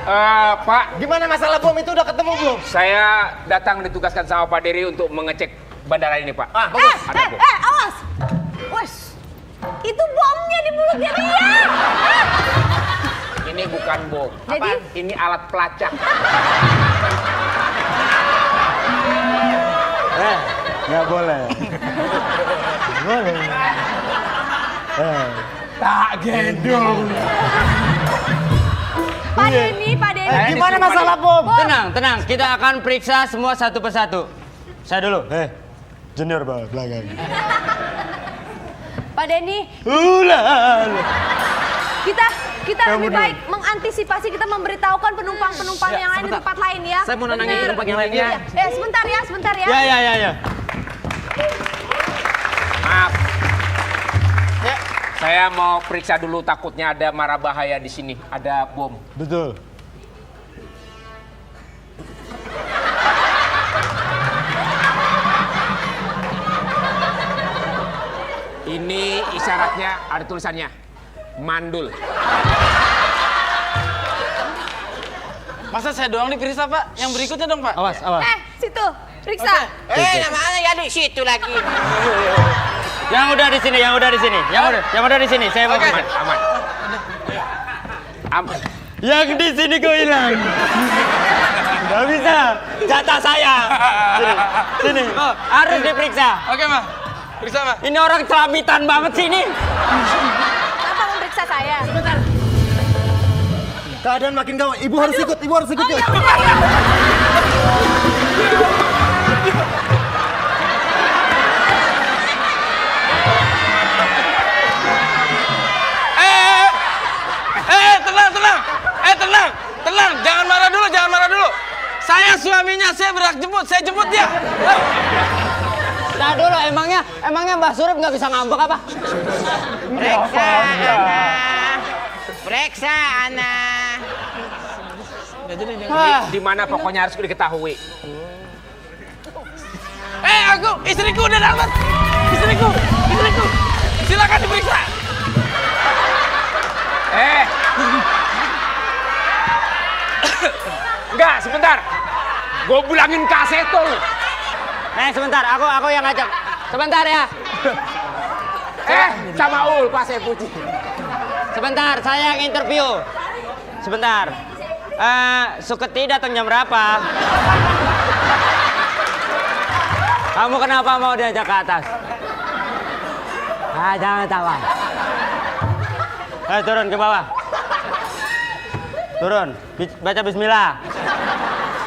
Pak, Gimana masalah bom itu udah ketemu belum? saya datang ditugaskan sama Pak Dery untuk mengecek bandara ini, Pak. Bagus. Ada bom. Awas. Wes. Itu bomnya di mulutnya dia. Ini bukan bom. Jadi? Apaan? Ini alat pelacak. Nggak boleh. Boleh. Tak gendong. Pak Denny. Gimana masalah bom? Tenang. Kita akan periksa semua satu persatu. Saya dulu. Junior belakang. Pak Denny, Ulah. kita lebih baik mengantisipasi, kita memberitahukan penumpang-penumpang yang lain di tempat lain ya. Saya mau nenangin Bener. penumpang yang lain ya. Sebentar ya. Ya. Maaf. Saya mau periksa dulu, takutnya ada mara bahaya di sini. Ada bom. Betul. Ini isyaratnya ada tulisannya. Mandul. Masa saya doang diperiksa, Pak? Yang berikutnya dong, Pak. Awas. Situ, periksa. Namanya ya di situ lagi. Yang udah di sini. Yang udah di sini. Saya mau Oke. Aman. Aman. Yang di sini kok hilang. Gak bisa. Jatah saya. Sini. Harus diperiksa. Oke, Mas. Periksa, Pak. Ini orang celamitan banget sini. Kenapa memeriksa saya? Keadaan makin gawat. Ibu harus ikut. Yuk. Tenang. Jangan marah dulu. Saya suaminya, saya berhak jemput. Saya jemput dia. Nah dulu, emangnya Mbak Surip nggak bisa ngambek apa? Periksa, Ana. Di mana pokoknya harus diketahui. Aku, istriku udah dapat. Istriku. Silakan diperiksa. Enggak, sebentar. Gue bilangin kaseto lu. Sebentar, aku yang ngajak. Sebentar ya. Sama Pak saya puji. Sebentar, saya yang interview. Sebentar. Suketi datang jam berapa? Kamu kenapa mau diajak ke atas? Jangan tawa. Turun ke bawah. Turun. Baca bismillah.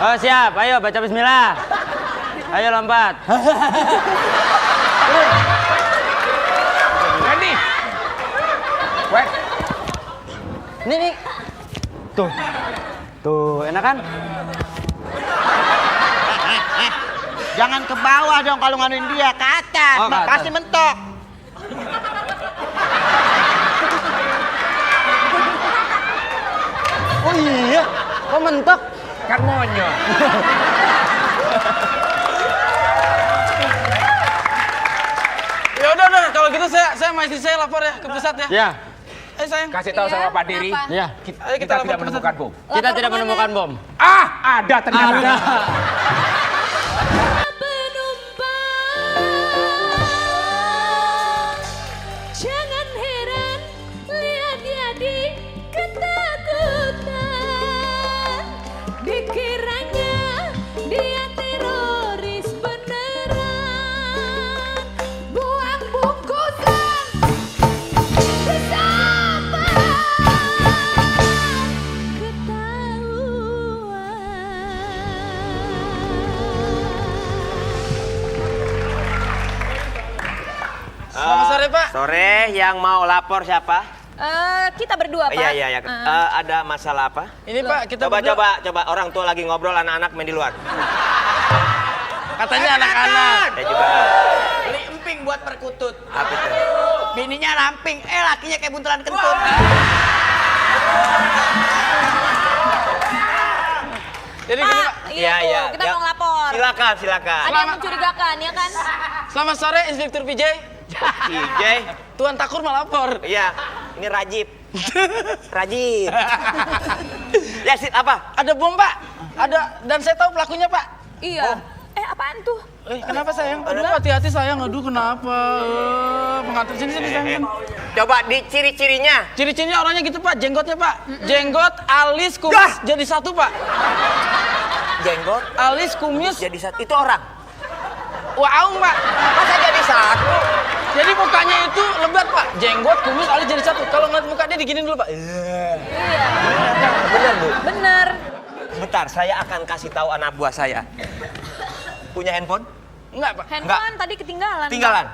Oh siap, ayo baca bismillah. Ayo lompat. Ready? Wait. Nih. Tuh, enak kan? Jangan ke bawah dong kalau nganuin dia, ke atas. Oh, ke atas. Kasih mentok. Oh iya, kok mentok? Kan monyong. Ya udah. Kalau gitu saya lapor ya ke pusat ya. Ya. Sayang. Kasih tahu sama Pak Dery. Kenapa? Ya. Ayo Kita lapor tidak ke pusat. menemukan bom. Kita tidak menemukan bom. Ada ternyata. Jangan heran lihat dia di ketakutan. Dikiranya dia teroris beneran. Buang bungkusan bersama Selamat sore, Pak. Sore, yang mau lapor siapa? Kita berdua, Pak. Iya. Ada masalah apa? Ini Pak, kita Coba orang tua lagi ngobrol, anak-anak main di luar. Katanya anak-anak. Ada juga. Beli emping buat perkutut. Apa itu? Bininya ramping, lakinya kayak buntelan kentut. Jadi gini, Pak. Iya, kita mau lapor. Silakan. Ada yang mencurigakan, ya kan? Selamat sore, Inspektur PJ. PJ. Tuan Takur melapor. Iya, ini Rajib. Rajib. Ya That's it, apa? Ada bom, Pak. Ada, dan saya tahu pelakunya, Pak. Iya. Apaan tuh? Kenapa sayang? Aduh, hati-hati sayang. Aduh, kenapa? Pengantin sini sayang. Coba di ciri-cirinya. Ciri-cirinya orangnya gitu, Pak. Jenggotnya, Pak. Jenggot, alis, kumis jadi satu, Pak. Jenggot, Alis, kumis. jadi satu. Itu orang. Wow, Pak. Masa jadi satu? Jadi mukanya itu lebat, Pak. Jenggot, kumis, alis jadi satu. Kalau ngeliat muka dia diginin dulu, Pak. Benar, Bu. Bener. Bentar, saya akan kasih tahu anak buah saya. Punya handphone? Enggak, Pak. Handphone tadi ketinggalan. Tinggalan.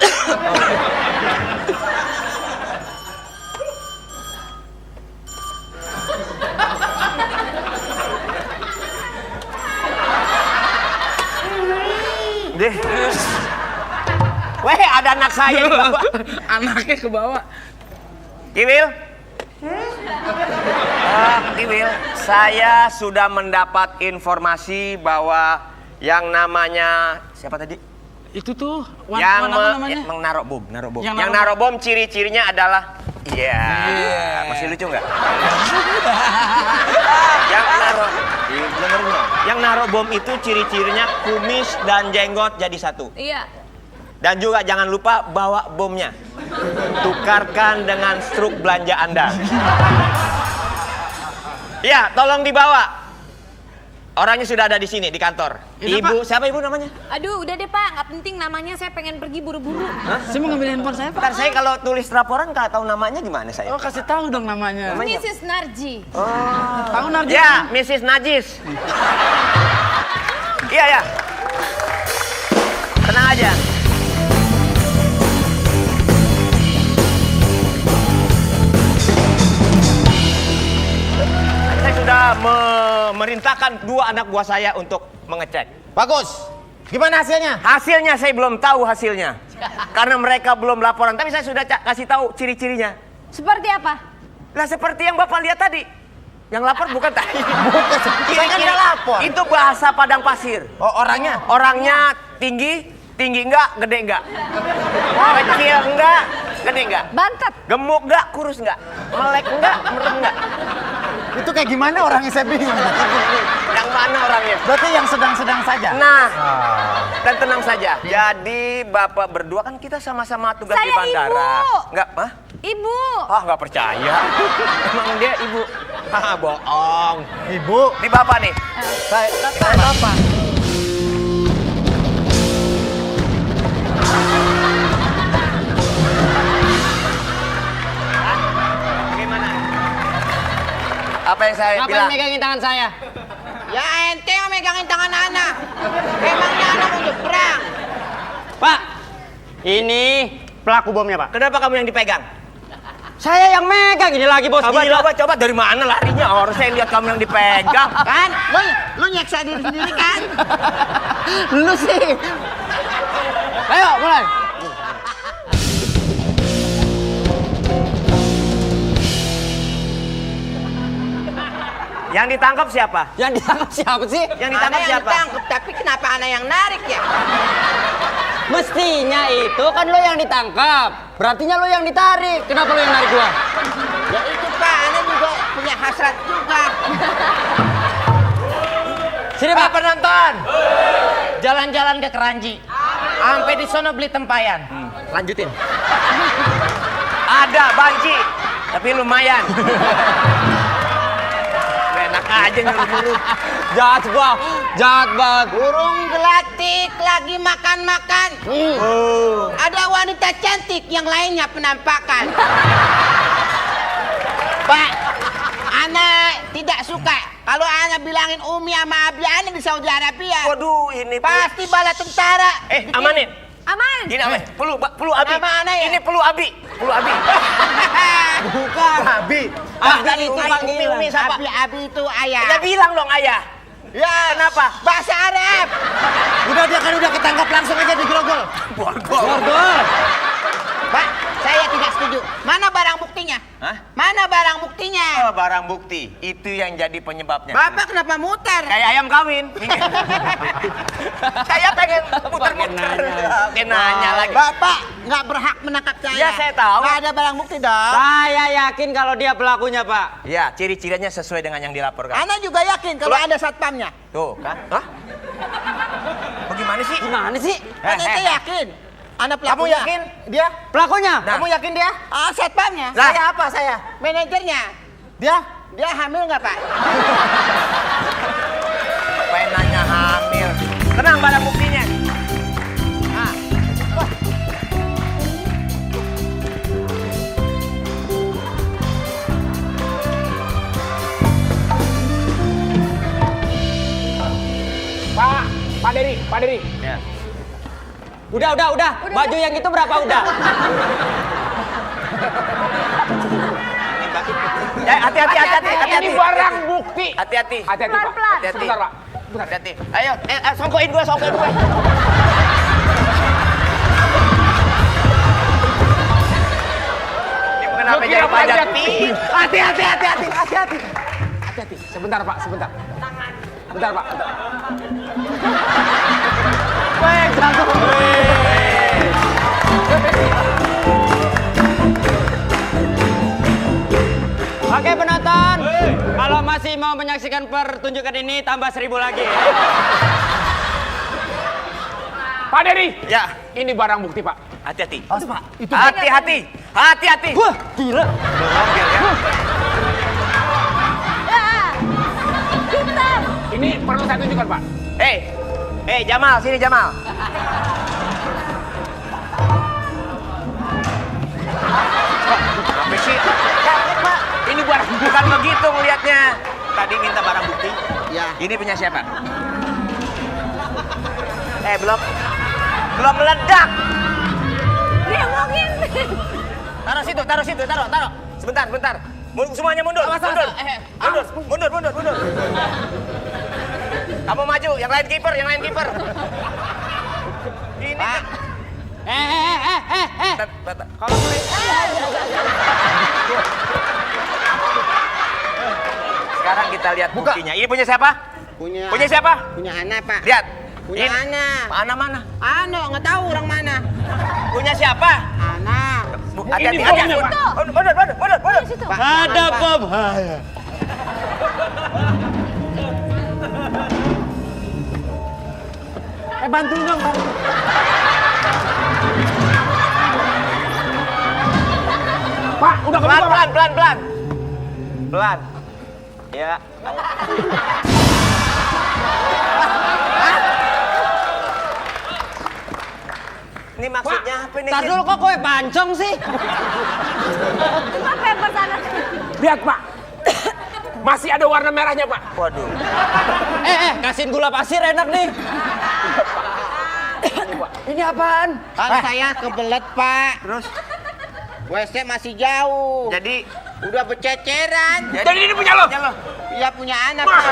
Deh. Weh, ada anak saya di bawah. Anaknya ke bawah. Kiwil. Kiwil, saya sudah mendapat informasi bahwa yang namanya siapa tadi? Itu tuh, Yang apa namanya? naruh bom. Yang Yang naruh bom ciri-cirinya adalah masih lucu nggak? Yang naruh bom itu ciri-cirinya kumis dan jenggot jadi satu. Iya. Dan juga jangan lupa bawa bomnya. Tukarkan dengan struk belanja Anda. Iya, tolong dibawa. Orangnya sudah ada di sini di kantor. Iya, Ibu, siapa ibu namanya? Aduh, udah deh Pak, nggak penting namanya. Saya pengen pergi buru-buru. Saya mau ngambil handphone saya, Pak. Ntar saya kalau tulis laporan nggak tahu namanya gimana saya? Oh, kasih tahu dong namanya. Mrs. Narji. Tahu Narji? Ya, Mrs. Najis. Iya, ya. Tenang aja. Saya sudah memerintahkan 2 anak buah saya untuk mengecek. Bagus. Gimana hasilnya? Hasilnya saya belum tahu hasilnya. Karena mereka belum laporan, tapi saya sudah kasih tahu ciri-cirinya. Seperti apa? Lah seperti yang Bapak lihat tadi. Yang lapor bukan tadi. Bukan. Saya kan udah lapor. Itu bahasa Padang Pasir. Oh, orangnya? Orangnya tinggi enggak, gede enggak. Kecil enggak, gede enggak. Bantet. Gemuk enggak, kurus enggak. Melek enggak, merem enggak. Itu kayak gimana orangnya, saya bingung. Yang mana orangnya? Berarti yang sedang-sedang saja? Nah, dan tenang saja. Jadi Bapak berdua kan kita sama-sama tugas di Saya bandara. ibu. Enggak, hah? Ibu. Ah, nggak percaya. Emang dia ibu. Ah, bohong. Ibu. Di Bapak nih. Saya Bapak. Bagaimana? Apa yang saya Ngapain bilang? megangin tangan saya? Ya ente yang megangin tangan anak. Emangnya anak mau nyebrang. Pak, ini pelaku bomnya, Pak. Kenapa kamu yang dipegang? Saya yang megang ini lagi, Bos. Gila. Coba dari mana larinya? Orang saya lihat kamu yang dipegang. Kan? Lu nyeksa diri sendiri kan? Lu sih. Ayo, mulai. Yang ditangkap siapa? Yang ditangkap siapa sih? Yang ditangkap siapa? Tapi kenapa ana yang narik ya? Mestinya itu kan lo yang ditangkap. Berartinya lo yang ditarik. Kenapa lo yang narik gua? Ya itu Pak, ana juga punya hasrat juga. Sini, Pak. Penonton. Jalan-jalan ke Keranji. Sampai di sono beli tempayan. Lanjutin. Ada banci, tapi lumayan. Enak aja nyuruh-nyuruh. Jahat banget. Burung gelatik lagi makan-makan. Ada wanita cantik yang lainnya penampakan. Pak, ana tidak suka kalau ana bilangin Umi sama Abi ana di Saudi Arabia. Waduh, ini Pasti bala tentara. amanin. Aman. Gini apa? Pelu Abi. Nama aneh ya? Ini pelu Abi. Bukan. Abi. Abi itu panggilan. Umi siapa? Abi itu ayah. Ya bilang dong ayah. Ya, Kenapa? bahasa Arab. Udah dia kan udah ketangkap, langsung aja digrogol. Borgol. Pak, Saya tidak setuju. Mana barang buktinya? Hah? Mana barang buktinya? Oh, barang bukti. Itu yang jadi penyebabnya. Bapak kenapa muter? Kayak ayam kawin. Saya pengen muter-muter. Oke, nanya lagi. Bapak nggak berhak menangkap saya. Ya, saya tahu. Nggak ada barang bukti dong. Saya yakin kalau dia pelakunya, Pak. Ya, ciri-cirinya sesuai dengan yang dilaporkan. Ana juga yakin kalau ada satpamnya. Tuh, kan? Hah? Bagaimana sih? Gimana sih? Ana yakin. Ana Kamu pelakunya. yakin? Dia? Pelakunya? Nah. Kamu yakin dia? Satpamnya. Lah. Saya apa saya? Manajernya. Dia? Dia hamil nggak Pak? Pengen nanya hamil. Tenang, barang buktinya. Ah. Pak Dery. Ya. Udah. Baju yang itu berapa udah? Hati-hati. Ini barang bukti. Hati-hati. Hati-hati, Pak. Pelan-pelan. Hati-hati. Sebentar, Pak. Hati-hati. Ayo, songkoin gue. Ini kenapa jadi pajak? Hati-hati. Sebentar, Pak. Bentar, Pak. Oke penonton, kalau masih mau menyaksikan pertunjukan ini tambah 1.000 lagi. Pak Dery. Ya, Ini barang bukti, Pak. hati-hati. Pak. Itu Hati-hati. Wah, gila. Mobil ya. Kita. Ini perlu saya tunjukkan, Pak. Hei, Jamal, sini Jamal. Apa sih? Ini barang bukti. Bukan begitu ngelihatnya. Tadi minta barang bukti. Ya. Ini punya siapa? Belum meledak. Dia mungkin. Taruh situ. Sebentar. Semuanya mundur. Mundur. Kamu maju, yang lain kiper. Ini Pak. Kalau sekarang kita lihat buktinya. Ini punya siapa? Punya siapa? Punya Ana Pak. Lihat. Punya Ini. Ana. Ana mana? Ana nggak tahu orang mana. Punya siapa? Ana. Hati-hati. bomnya, Pak. Mundur. Situ. Pak, Ada Pak. bahaya. Bantuin dong, Bang. Pak, udah kebuka, Pak. Pelan. Ya. Ini maksudnya apa nih? Tar dulu kok kowe pancong sih? Cuma paper sana. Lihat, Pak. Masih ada warna merahnya, Pak. Waduh. Kasihin gula pasir enak nih. Ini apaan? Kan saya kebelet Pak. Terus? WC masih jauh. Jadi Udah berceceran. Jadi ini punya lo. Ya punya anak Pak.